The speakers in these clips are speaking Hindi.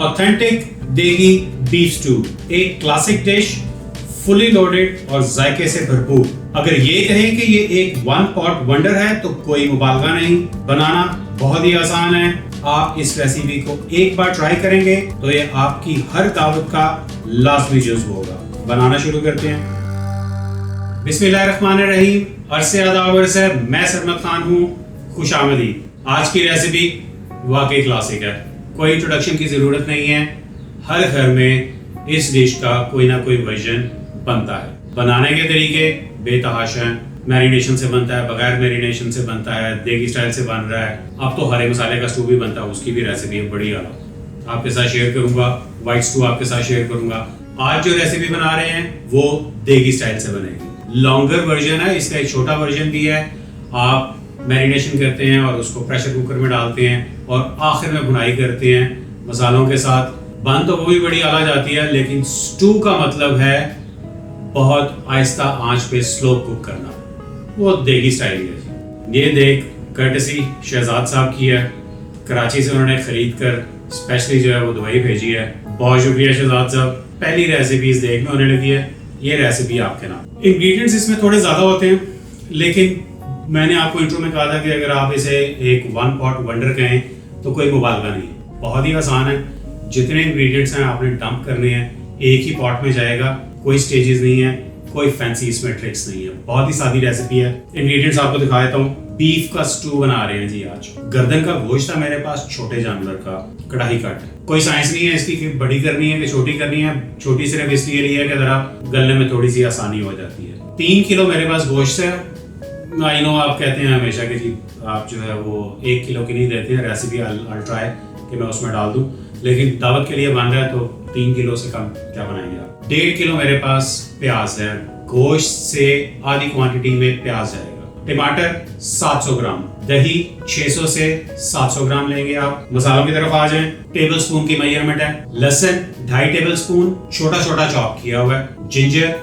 ऑथेंटिक देगी बीफ स्टू, एक क्लासिक डिश, फुली लोडेड और जायके से भरपूर। अगर ये कहें कि ये एक वन पॉट वंडर है तो कोई मुबालगा नहीं। बनाना बहुत ही आसान है। आप इस रेसिपी को एक बार ट्राई करेंगे तो ये आपकी हर दावत का लाजमी जुज़्व होगा। बनाना शुरू करते हैं। बिस्मिल्लाहिर्रहमानिर्रहीम। अरसे अदावर से मैं सरमद खान हूँ, खुशामदीद। आज की रेसिपी वाकई क्लासिक है, कोई इंट्रोडक्शन की ज़रूरत नहीं है। हर घर में इस डिश का कोई ना कोई वर्जन बनता है। बनाने के तरीके बेतहाशा हैं। मैरिनेशन से बनता है, बगैर मैरिनेशन से बनता है, देगी स्टाइल से बन रहा है। अब तो हरे मसाले का स्टू भी बनता है, उसकी भी रेसिपी है बड़ी आला आपके साथ शेयर करूंगा। वाइट स्टू आपके साथ शेयर करूंगा। आज जो रेसिपी बना रहे हैं वो देगी स्टाइल से बनेगी। लॉन्गर वर्जन है, इसका एक छोटा वर्जन भी है। आप मैरिनेशन करते हैं और उसको प्रेशर कुकर में डालते हैं और आखिर में भुनाई करते हैं मसालों के साथ। बन तो वो भी बड़ी आला जाती है, लेकिन स्टू का मतलब है बहुत आहिस्ता आंच पे स्लो कुक करना। वो देगी स्टाइल है। ये देख कर्टसी शहजाद साहब की है, कराची से उन्होंने खरीद कर स्पेशली जो है वो दुबई भेजी है। बहुत शुक्रिया शहजाद साहब। पहली रेसिपी इस देख में होने लगी है, ये रेसिपी आपके नाम। इंग्रेडिएंट्स इसमें थोड़े ज्यादा होते हैं, लेकिन मैंने आपको इंट्रो में कहा था कि अगर आप इसे एक वन पॉट वंडर कहें तो कोई मुबालगा नहीं है। बहुत ही आसान है। जितने इंग्रेडिएंट्स हैं आपने डंप करने हैं, एक ही पॉट में जाएगा। कोई स्टेजेस नहीं है, कोई फैंसी इसमें ट्रिक्स नहीं है। बहुत ही सादी रेसिपी है। इंग्रेडिएंट्स आपको दिखा देता हूँ। बीफ का स्टू बना रहे हैं जी आज। गर्दन का गोश्त था मेरे पास, छोटे जानवर का, कढ़ाई कट। कोई साइंस नहीं है इसकी कि बड़ी करनी है कि छोटी करनी है। छोटी सिर्फ इसलिए ली है कि जरा गलने में थोड़ी सी आसानी हो जाती है। 3 किलो मेरे पास गोश्त है। आई नो आप कहते हैं हमेशा कि जी आप जो है वो 1 किलो की नहीं देते हैं। रेसिपी I'll try कि मैं उसमें डाल दूं, लेकिन दावत के लिए बन रहा है तो 3 किलो से कम क्या बनाएंगे आप। 1.5 किलो मेरे पास प्याज है। गोश्त से आधी क्वांटिटी में प्याज जाएगा। टमाटर 700 ग्राम, दही 600 से 700 ग्राम लेंगे आप। मसालों की तरफ आ जाएं। टेबल स्पून की मेजरमेंट है। लहसुन 2.5 टेबल स्पून छोटा छोटा चॉप किया हुआ है। जिंजर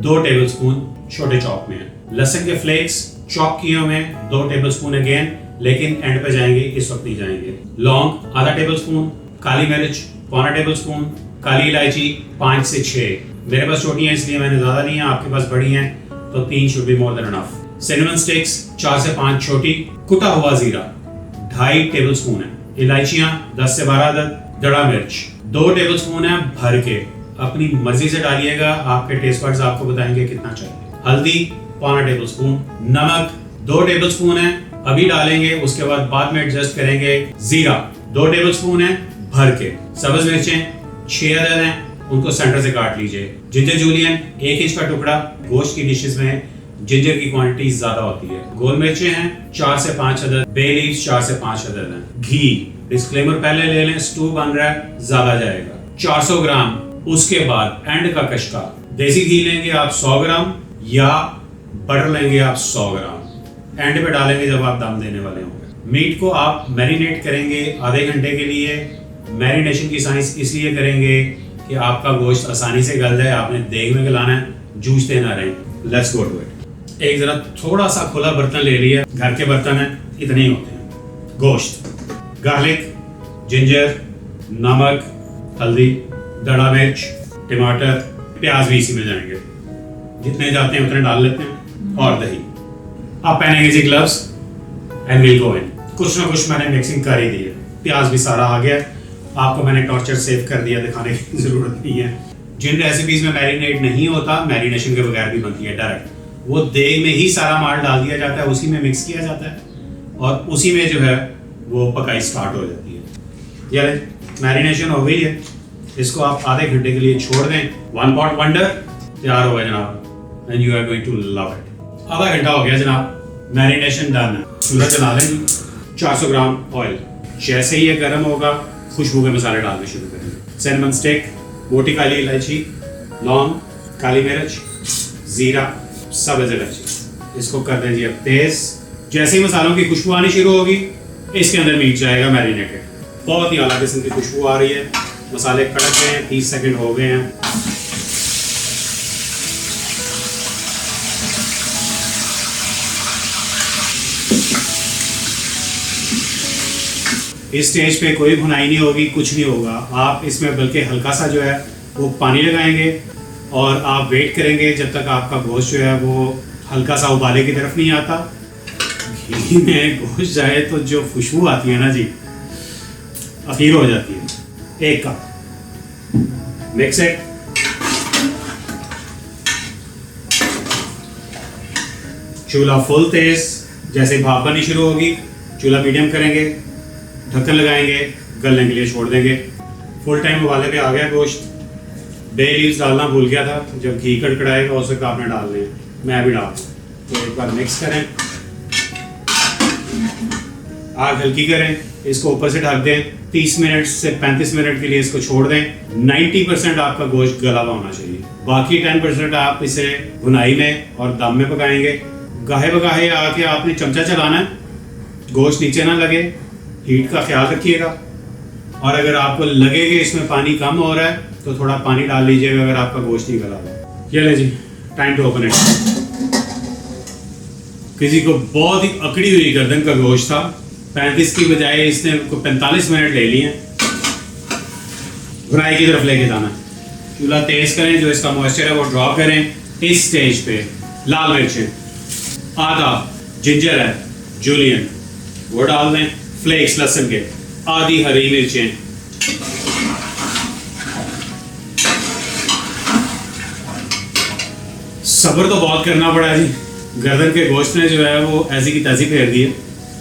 2 टेबल स्पून छोटे चॉप में है। लहसुन के फ्लेक्स चॉप किए हुए हैं 2 टेबल स्पून अगेन, लेकिन एंड पे जाएंगे, इस वक्त नहीं जाएंगे। लौंग आधा टेबल स्पून, काली मिर्च 1/4 टेबल स्पून, काली इलायची 5 से 6। मेरे पास छोटी हैं इसलिए मैंने ज्यादा ली हैं, आपके पास बड़ी हैं तो 3 should be more than enough. Cinnamon sticks 4 से 5 छोटी। कुटा हुआ जीरा 2.5 टेबल स्पून है। इलायचियां 10 से 12 अदद। दड़ा मिर्च 2 टेबल स्पून है भर के। अपनी मर्जी से डालिएगा, आपके टेस्ट बड्स आपको बताएंगे कितना चाहिए। हल्दी 1/4 टेबल स्पून। नमक 2 टेबल स्पून है, अभी डालेंगे, उसके बाद में एडजस्ट करेंगे। जीरा 2 टेबल स्पून है भर के। सब्ज मिर्चें 6 अदद हैं, उनको सेंटर से काट लीजिए। जिंजर जूलियन 1 इंच का टुकड़ा। गोश्त की डिशेस में जिंजर की क्वांटिटी ज्यादा होती है। गोल मिर्चें हैं 4 से 5 अदद। बे लीव्स 4 से 5 अदद हैं। घी, डिस्क्लेमर पहले ले लें, स्टू बन रहा है, ज्यादा जाएगा। 400 ग्राम। उसके बाद एंड का कशका, देसी घी लेंगे आप 100 ग्राम या बटर लेंगे आप 100 ग्राम। एंड पे डालेंगे जब आप दम देने वाले होंगे। मीट को आप मैरिनेट करेंगे आधे घंटे के लिए। मैरिनेशन की साइंस इसलिए करेंगे कि आपका गोश्त आसानी से गल जाए। आपने देग में गलाना है, जूझते ना रहे। Let's go to it. एक जरा थोड़ा सा खुला बर्तन ले लिया, घर के बर्तन है, इतने ही होते हैं। गोश्त, गार्लिक, जिंजर, नमक, हल्दी, दड़ा मिर्च, टमाटर, प्याज भी इसी में जाएंगे। जितने जाते हैं उतने डाल लेते हैं। और दही। आप पहनेंगे जी ग्लव्स एंड विल गो इन। कुछ ना कुछ मैंने मिक्सिंग कर ही दी है। प्याज भी सारा आ गया। आपको मैंने टॉर्चर सेव कर दिया, दिखाने की जरूरत नहीं है। जिन रेसिपीज में मैरिनेट नहीं होता, मैरिनेशन के बगैर भी बनती है डायरेक्ट, वो देग में ही सारा माल डाल दिया जाता है, उसी में मिक्स किया जाता है और उसी में जो है वो पकाई स्टार्ट हो जाती है। यार मैरिनेशन हो गई है, इसको आप आधे घंटे के लिए छोड़ दें। वन पॉट वंडर तैयार हो गया जनाब, and you are going to love it. आधा घंटा हो गया जनाब, मैरिनेशन डन है। चूल्हा जला लें। 400 ग्राम ऑयल। जैसे ही ये गर्म होगा, खुशबू के मसाले डालने शुरू करेंगे। सिनेमन स्टिक, मोटी काली इलायची, लौंग, काली मिर्च, जीरा, सब्ज इलायची। इसको कर दें जी अब तेज। जैसे ही मसालों की खुशबू आनी शुरू होगी, इसके अंदर मीट जाएगा मैरिनेटेड। बहुत ही आला किस्म की खुशबू आ रही है। मसाले कड़क गए हैं, 30 सेकंड हो गए हैं। इस स्टेज पे कोई भुनाई नहीं होगी, कुछ नहीं होगा। आप इसमें बल्कि हल्का सा जो है वो पानी लगाएंगे और आप वेट करेंगे जब तक आपका गोश्त जो है वो हल्का सा उबाले की तरफ नहीं आता। घी में गोश्त जाए तो जो खुशबू आती है ना जी, अखीर हो जाती है। एक कप मिक्स इट। चूल्हा फुल तेज, जैसे भाप बननी शुरू होगी चूल्हा मीडियम करेंगे, ढक्कन लगाएंगे, गलने के लिए छोड़ देंगे। फुल टाइम उबाले पे आ गया गोश्त। बे लीव्स डालना भूल गया था, जब घी कड़कड़ाएगा उस वक्त आपने डालने हैं, मैं भी डाल। तो एक बार मिक्स करें, आग हल्की करें, इसको ऊपर से ढक दें। 30 मिनट से 35 मिनट के लिए इसको छोड़ दें। 90% आपका गोश्त गला हुआ होना चाहिए, बाकी 10% आप इसे भुनाई में और दम में पकाएंगे। गाहे बगाहे आके आपने चमचा चलाना है, गोश्त नीचे ना लगे, हीट का ख्याल रखिएगा। और अगर आपको लगे कि इसमें पानी कम हो रहा है तो थोड़ा पानी डाल लीजिएगा अगर आपका गोश्त नहीं गला हुआ। ये ले जी, टाइम टू ओपन इट। किसी को बहुत ही अकड़ी हुई गर्दन का गोश्त था, 35 की बजाय इसने 45 मिनट ले लिए। भुनाई की तरफ लेके जाना है। चूल्हा तेज करें, जो इसका मॉइस्चर है वो ड्रॉप करें। इस स्टेज पे लाल मिर्चें, आधा जिंजर है जूलियन वो डाल दें, फ्लेक्स लहसुन के, आधी हरी मिर्चें, सब्र तो बहुत करना पड़ा जी। गर्दन के गोश्त ने जो है वो ऐसी की तैसी फेर दी है,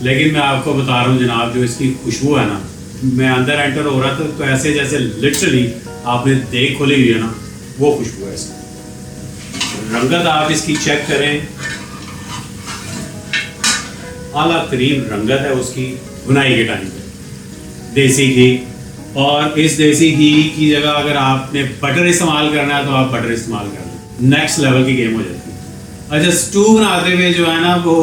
लेकिन मैं आपको बता रहा हूँ जनाब, जो इसकी खुशबू है ना, मैं अंदर एंटर हो रहा था तो ऐसे जैसे लिटरली आपने देख खोली हुई है ना, वो खुशबू है इसकी। रंगत आप इसकी चेक करें, आला तरीन रंगत है उसकी भुनाई के टाइम पे। देसी घी, और इस देसी घी की जगह अगर आपने बटर इस्तेमाल करना है तो आप बटर इस्तेमाल कर लें, नेक्स्ट लेवल की गेम हो जाती है। अच्छा, स्टू बनाते हुए जो है ना वो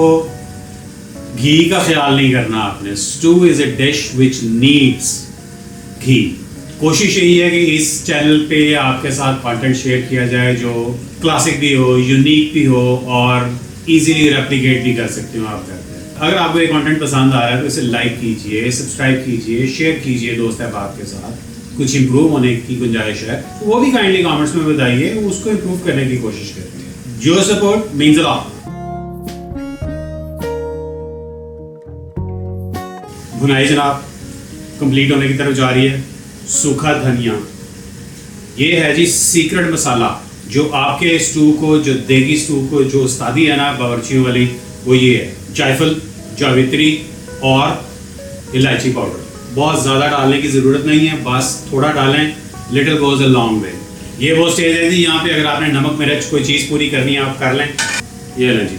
घी का ख्याल नहीं करना आपने। Stew is a dish which needs ghee. कोशिश यही है कि इस चैनल पे आपके साथ कंटेंट शेयर किया जाए जो क्लासिक भी हो, यूनिक भी हो और इजीली रेप्लिकेट भी कर सकते हो आप करते हैं। अगर आपको ये कंटेंट पसंद आ रहा है तो इसे लाइक कीजिए, सब्सक्राइब कीजिए, शेयर कीजिए दोस्त अहबाब के साथ। कुछ इंप्रूव होने की गुंजाइश है तो वो भी काइंडली कमेंट्स में बताइए, उसको इंप्रूव करने की कोशिश करते हैं। Your support means a lot. भुनाई जनाब कंप्लीट होने की तरफ जा रही है। सूखा धनिया, ये है जी सीक्रेट मसाला जो आपके स्टू को, जो देगी स्टू को जो उस्तादी है ना बावर्चियों वाली, वो ये है। जायफल, जावित्री और इलायची पाउडर। बहुत ज़्यादा डालने की ज़रूरत नहीं है, बस थोड़ा डालें, little goes a long way. ये वो स्टेज है जी यहाँ पे अगर आपने नमक मिर्च कोई चीज़ पूरी करनी है आप कर लें। ये लें जी,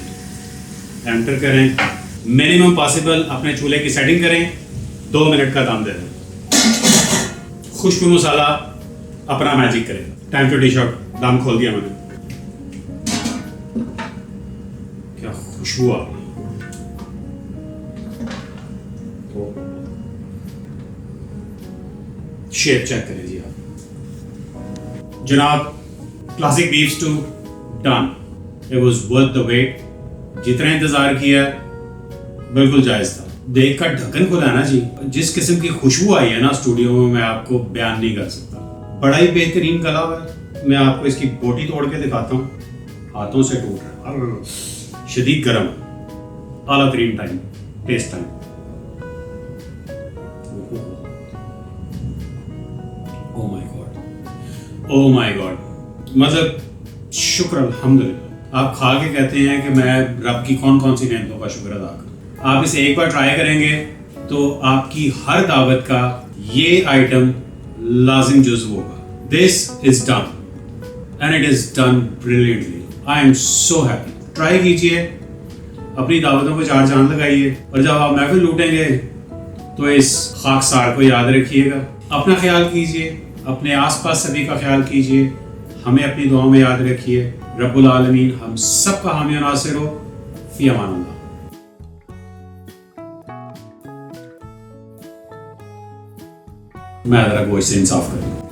एंटर करें, मिनिमम पॉसिबल अपने चूल्हे की सेटिंग करें, 2 मिनट का दम दे दें। खुशबू मसाला अपना मैजिक करें। Time to dish out. दम खोल दिया मैंने, क्या खुशबू आ रही। शेप चेक करें जी आप जनाब। Classic beef stew done. It was worth the wait. जितना इंतजार किया बिल्कुल जायज था। देख कर ढक्कन खुला ना जी, जिस किस्म की खुशबू आई है ना स्टूडियो में, मैं आपको बयान नहीं कर सकता। बड़ा ही बेहतरीन कला है। मैं आपको इसकी बोटी तोड़ के दिखाता हूँ, हाथों से टूट रहा है, शदीद गर्म, आला तरीन time, taste time. Oh my god, मतलब शुक्र अल्हम्दुलिल्लाह। आप खा के कहते हैं कि मैं रब की कौन कौन सी नेमतों का शुक्र अदा करूं। आप इसे एक बार ट्राई करेंगे तो आपकी हर दावत का ये आइटम लाजिम जुज़्व होगा। This is done and it is done brilliantly. I am so happy. Try कीजिए, अपनी दावतों को 4 चांद लगाइए, और जब आप महफिल लूटेंगे तो इस खाकसार को याद रखिएगा। अपना ख्याल कीजिए, अपने आसपास सभी का ख्याल कीजिए, हमें अपनी दुआओं में याद रखिए। रब्बुल आलमीन हम सब का हामी और नासिर हो। फी अमानिल्लाह। मैं ज़रा गोश्त से इंसाफ करूँ।